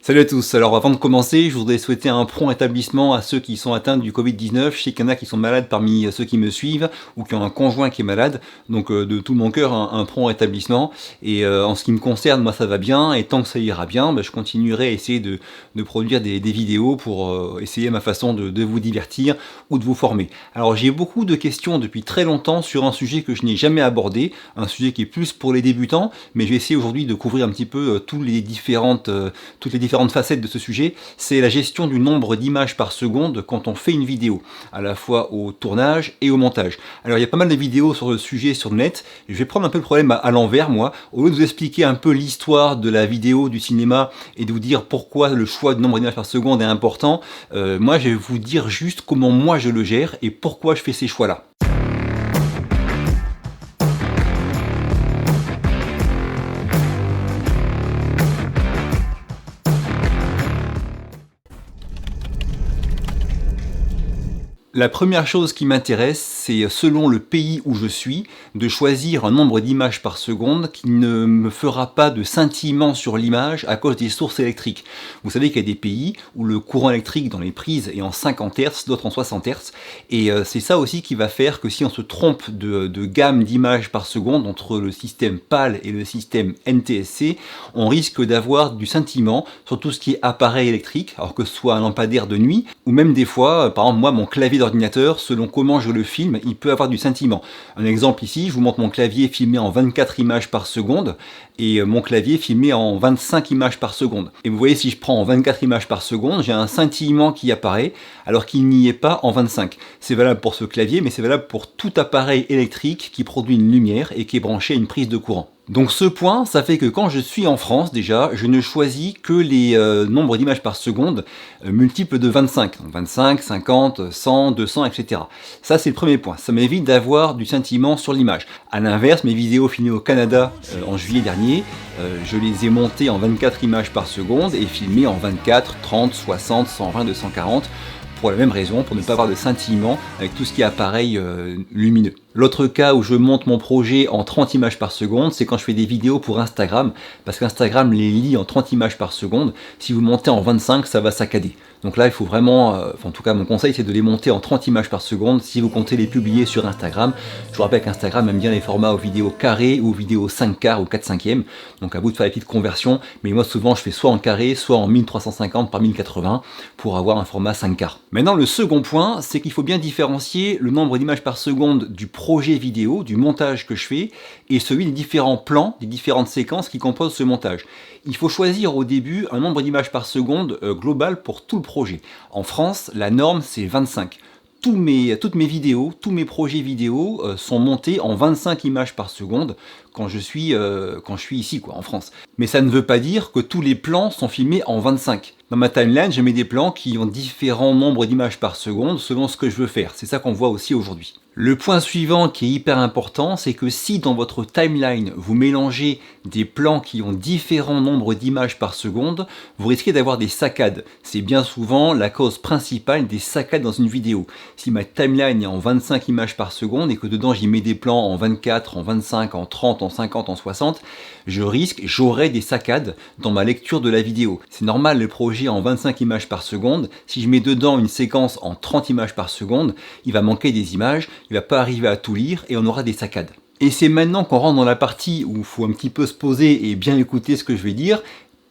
Salut à tous, alors avant de commencer, je voudrais souhaiter un prompt rétablissement à ceux qui sont atteints du Covid-19. Je sais qu'il y en a qui sont malades parmi ceux qui me suivent, ou qui ont un conjoint qui est malade, donc de tout mon cœur, un prompt rétablissement. Et en ce qui me concerne, moi ça va bien, et tant que ça ira bien, je continuerai à essayer de produire des vidéos pour essayer ma façon de vous divertir ou de vous former. Alors j'ai beaucoup de questions depuis très longtemps sur un sujet que je n'ai jamais abordé, un sujet qui est plus pour les débutants, mais je vais essayer aujourd'hui de couvrir un petit peu toutes les différentes facettes de ce sujet. C'est la gestion du nombre d'images par seconde quand on fait une vidéo, à la fois au tournage et au montage. Alors il y a pas mal de vidéos sur le sujet sur le net. Je vais prendre un peu le problème à l'envers, moi. Au lieu de vous expliquer un peu l'histoire de la vidéo, du cinéma, et de vous dire pourquoi le choix du nombre d'images par seconde est important, moi je vais vous dire juste comment moi je le gère et pourquoi je fais ces choix-là. La première chose qui m'intéresse, c'est selon le pays où je suis, de choisir un nombre d'images par seconde qui ne me fera pas de scintillement sur l'image à cause des sources électriques. Vous savez qu'il y a des pays où le courant électrique dans les prises est en 50 Hz, d'autres en 60 Hz, et c'est ça aussi qui va faire que si on se trompe de gamme d'images par seconde entre le système PAL et le système NTSC, on risque d'avoir du scintillement sur tout ce qui est appareil électrique, alors que ce soit un lampadaire de nuit, ou même des fois, par exemple moi mon clavier d'ordinateur, selon comment je le filme, il peut avoir du scintillement. Un exemple ici, je vous montre mon clavier filmé en 24 images par seconde et mon clavier filmé en 25 images par seconde. Et vous voyez, si je prends en 24 images par seconde, j'ai un scintillement qui apparaît alors qu'il n'y est pas en 25. C'est valable pour ce clavier, mais c'est valable pour tout appareil électrique qui produit une lumière et qui est branché à une prise de courant. Donc ce point, ça fait que quand je suis en France déjà, je ne choisis que les nombres d'images par seconde multiples de 25. Donc 25, 50, 100, 200, etc. Ça c'est le premier point. Ça m'évite d'avoir du scintillement sur l'image. A l'inverse, mes vidéos filmées au Canada en juillet dernier, je les ai montées en 24 images par seconde et filmées en 24, 30, 60, 120, 240. Pour la même raison, pour ne pas avoir de scintillement avec tout ce qui est appareil lumineux. L'autre cas où je monte mon projet en 30 images par seconde, c'est quand je fais des vidéos pour Instagram, parce qu'Instagram les lit en 30 images par seconde. Si vous montez en 25, ça va saccader. Donc là, il faut vraiment, en tout cas mon conseil, c'est de les monter en 30 images par seconde si vous comptez les publier sur Instagram. Je vous rappelle qu'Instagram aime bien les formats aux vidéos carrées ou vidéos 5 quarts ou 4/5. Donc à vous de faire la petite conversion, mais moi souvent je fais soit en carré, soit en 1350 par 1080 pour avoir un format 5 quarts. Maintenant le second point, c'est qu'il faut bien différencier le nombre d'images par seconde du projet vidéo, du montage que je fais, et celui des différents plans, des différentes séquences qui composent ce montage. Il faut choisir au début un nombre d'images par seconde global pour tout le projet. En France, la norme c'est 25. Toutes mes vidéos, tous mes projets vidéo sont montés en 25 images par seconde quand je suis ici en France. Mais ça ne veut pas dire que tous les plans sont filmés en 25. Dans ma timeline, je mets des plans qui ont différents nombres d'images par seconde selon ce que je veux faire. C'est ça qu'on voit aussi aujourd'hui. Le point suivant qui est hyper important, c'est que si dans votre timeline, vous mélangez des plans qui ont différents nombres d'images par seconde, vous risquez d'avoir des saccades. C'est bien souvent la cause principale des saccades dans une vidéo. Si ma timeline est en 25 images par seconde et que dedans j'y mets des plans en 24, en 25, en 30, en 50, en 60, j'aurai des saccades dans ma lecture de la vidéo. C'est normal, le projet en 25 images par seconde, si je mets dedans une séquence en 30 images par seconde, il va manquer des images, il va pas arriver à tout lire et on aura des saccades. Et c'est maintenant qu'on rentre dans la partie où il faut un petit peu se poser et bien écouter ce que je vais dire.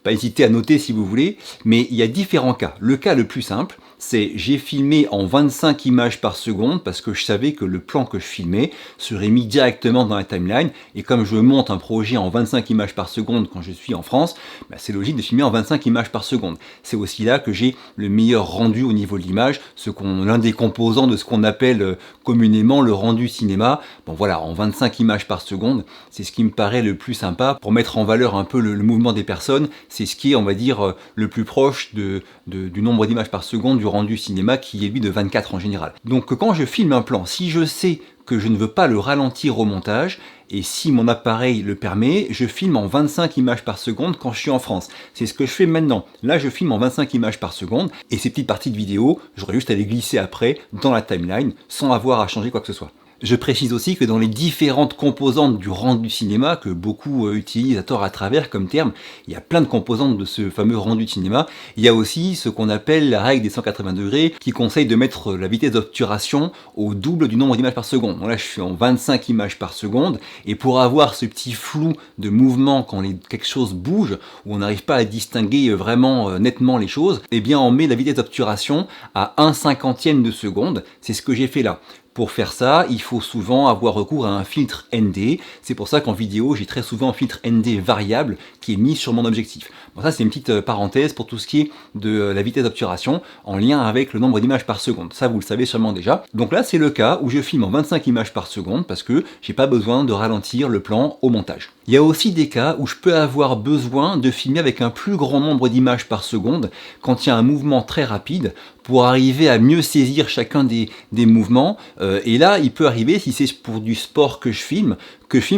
Pas hésiter à noter si vous voulez, mais il y a différents cas. Le cas le plus simple, c'est j'ai filmé en 25 images par seconde parce que je savais que le plan que je filmais serait mis directement dans la timeline, et comme je monte un projet en 25 images par seconde quand je suis en France, c'est logique de filmer en 25 images par seconde. C'est aussi là que j'ai le meilleur rendu au niveau de l'image, l'un des composants de ce qu'on appelle communément le rendu cinéma. Bon voilà, en 25 images par seconde, c'est ce qui me paraît le plus sympa pour mettre en valeur un peu le mouvement des personnes. C'est ce qui est, on va dire, le plus proche du nombre d'images par seconde du rendu cinéma, qui est lui de 24 en général. Donc quand je filme un plan, si je sais que je ne veux pas le ralentir au montage, et si mon appareil le permet, je filme en 25 images par seconde quand je suis en France. C'est ce que je fais maintenant. Là, je filme en 25 images par seconde, et ces petites parties de vidéo, j'aurais juste à les glisser après dans la timeline, sans avoir à changer quoi que ce soit. Je précise aussi que dans les différentes composantes du rendu cinéma, que beaucoup utilisent à tort à travers comme terme, il y a plein de composantes de ce fameux rendu de cinéma. Il y a aussi ce qu'on appelle la règle des 180 degrés, qui conseille de mettre la vitesse d'obturation au double du nombre d'images par seconde. Bon, là je suis en 25 images par seconde, et pour avoir ce petit flou de mouvement quand quelque chose bouge, où on n'arrive pas à distinguer vraiment nettement les choses, eh bien on met la vitesse d'obturation à 1/50 de seconde. C'est ce que j'ai fait là. Pour faire ça, il faut souvent avoir recours à un filtre ND. C'est pour ça qu'en vidéo, j'ai très souvent un filtre ND variable qui est mis sur mon objectif. Bon, ça, c'est une petite parenthèse pour tout ce qui est de la vitesse d'obturation en lien avec le nombre d'images par seconde. Ça, vous le savez sûrement déjà. Donc là, c'est le cas où je filme en 25 images par seconde parce que j'ai pas besoin de ralentir le plan au montage. Il y a aussi des cas où je peux avoir besoin de filmer avec un plus grand nombre d'images par seconde quand il y a un mouvement très rapide pour arriver à mieux saisir chacun des mouvements. Et là, il peut arriver, si c'est pour du sport que je filme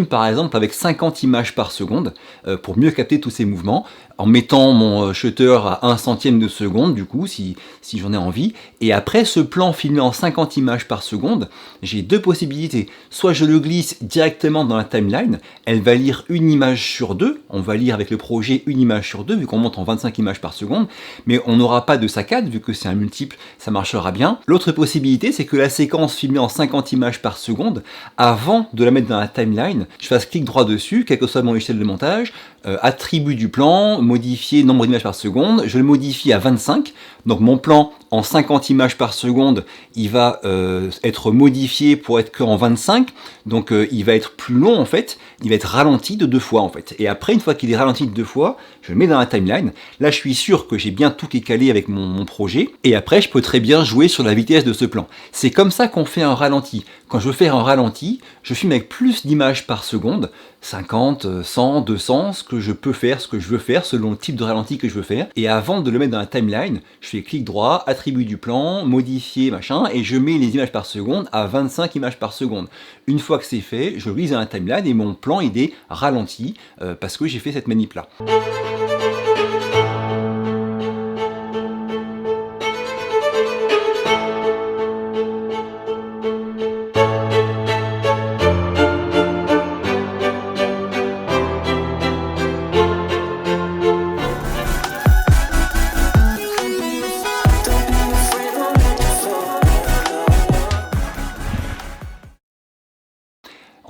par exemple avec 50 images par seconde pour mieux capter tous ces mouvements, en mettant mon shutter à 1/100 de seconde, du coup, si j'en ai envie. Et après ce plan filmé en 50 images par seconde, j'ai deux possibilités. Soit je le glisse directement dans la timeline, elle va lire une image sur deux, on va lire avec le projet une image sur deux, vu qu'on monte en 25 images par seconde, mais on n'aura pas de saccade, vu que c'est un multiple, ça marchera bien. L'autre possibilité, c'est que la séquence filmée en 50 images par seconde, avant de la mettre dans la timeline, je fasse clic droit dessus, quelle que soit mon échelle de montage, attribut du plan, modifier nombre d'images par seconde, je le modifie à 25, donc mon plan en 50 images par seconde, il va être modifié pour être qu'en 25, donc il va être plus long en fait, il va être ralenti de 2 fois en fait. Et après, une fois qu'il est ralenti de 2 fois, je le mets dans la timeline, là je suis sûr que j'ai bien tout qui est calé avec mon projet, et après je peux très bien jouer sur la vitesse de ce plan. C'est comme ça qu'on fait un ralenti. Quand je veux faire un ralenti, je filme avec plus d'images par seconde, 50, 100, 200, ce que je peux faire, ce que je veux faire, selon le type de ralenti que je veux faire. Et avant de le mettre dans la timeline, je fais clic droit, attribut du plan, modifier, machin, et je mets les images par seconde à 25 images par seconde. Une fois que c'est fait, je glisse dans la timeline et mon plan il est ralenti parce que j'ai fait cette manip là.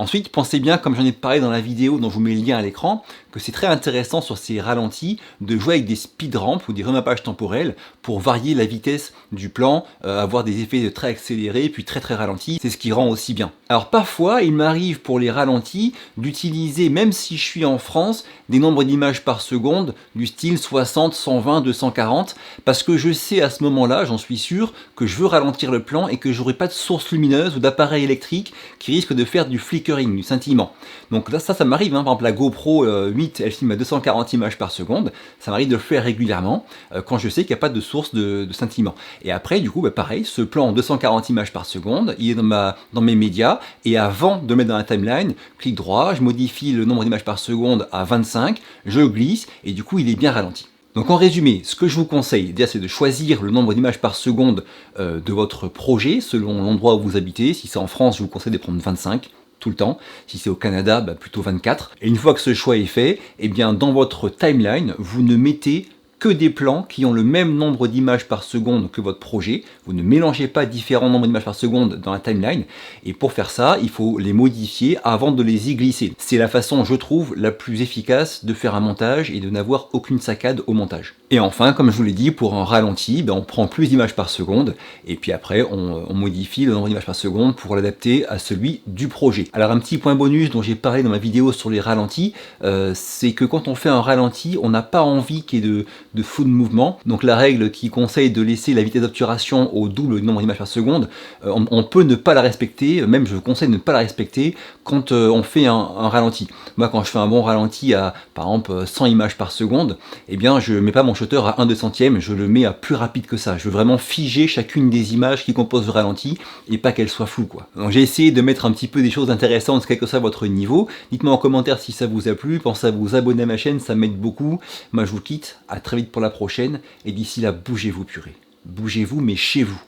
Ensuite, pensez bien, comme j'en ai parlé dans la vidéo dont je vous mets le lien à l'écran, que c'est très intéressant sur ces ralentis de jouer avec des speed ramps ou des remappages temporels pour varier la vitesse du plan, avoir des effets de très accélérés puis très ralentis, c'est ce qui rend aussi bien. Alors parfois, il m'arrive pour les ralentis d'utiliser, même si je suis en France, des nombres d'images par seconde du style 60, 120, 240, parce que je sais à ce moment-là, j'en suis sûr, que je veux ralentir le plan et que j'aurai pas de source lumineuse ou d'appareil électrique qui risque de faire du flickering, du scintillement. Donc là, ça m'arrive, hein. Par exemple la GoPro 8, elle filme à 240 images par seconde, ça m'arrive de le faire régulièrement quand je sais qu'il n'y a pas de source de scintillement. Et après, du coup, pareil, ce plan en 240 images par seconde, il est dans mes médias, et avant de le mettre dans la timeline, clic droit, je modifie le nombre d'images par seconde à 25, je glisse, et du coup, il est bien ralenti. Donc en résumé, ce que je vous conseille, c'est de choisir le nombre d'images par seconde de votre projet, selon l'endroit où vous habitez. Si c'est en France, je vous conseille de prendre 25 tout le temps. Si c'est au Canada, plutôt 24. Et une fois que ce choix est fait, eh bien dans votre timeline, vous ne mettez que des plans qui ont le même nombre d'images par seconde que votre projet. Vous ne mélangez pas différents nombres d'images par seconde dans la timeline. Et pour faire ça, il faut les modifier avant de les y glisser. C'est la façon, je trouve, la plus efficace de faire un montage et de n'avoir aucune saccade au montage. Et enfin, comme je vous l'ai dit, pour un ralenti, on prend plus d'images par seconde. Et puis après, on modifie le nombre d'images par seconde pour l'adapter à celui du projet. Alors un petit point bonus dont j'ai parlé dans ma vidéo sur les ralentis, c'est que quand on fait un ralenti, on n'a pas envie qu'il y ait de flou de mouvement. Donc la règle qui conseille de laisser la vitesse d'obturation au double du nombre d'images par seconde, on peut ne pas la respecter, même je vous conseille de ne pas la respecter quand on fait un ralenti. Moi quand je fais un bon ralenti à par exemple 100 images par seconde, eh bien je mets pas mon shutter à 1/200, je le mets à plus rapide que ça. Je veux vraiment figer chacune des images qui composent le ralenti et pas qu'elles soient floues quoi. Donc j'ai essayé de mettre un petit peu des choses intéressantes, quel que soit votre niveau. Dites-moi en commentaire si ça vous a plu, pensez à vous abonner à ma chaîne, ça m'aide beaucoup. Moi je vous quitte, à très vite pour la prochaine, et d'ici là, bougez-vous purée. Bougez-vous, mais chez vous.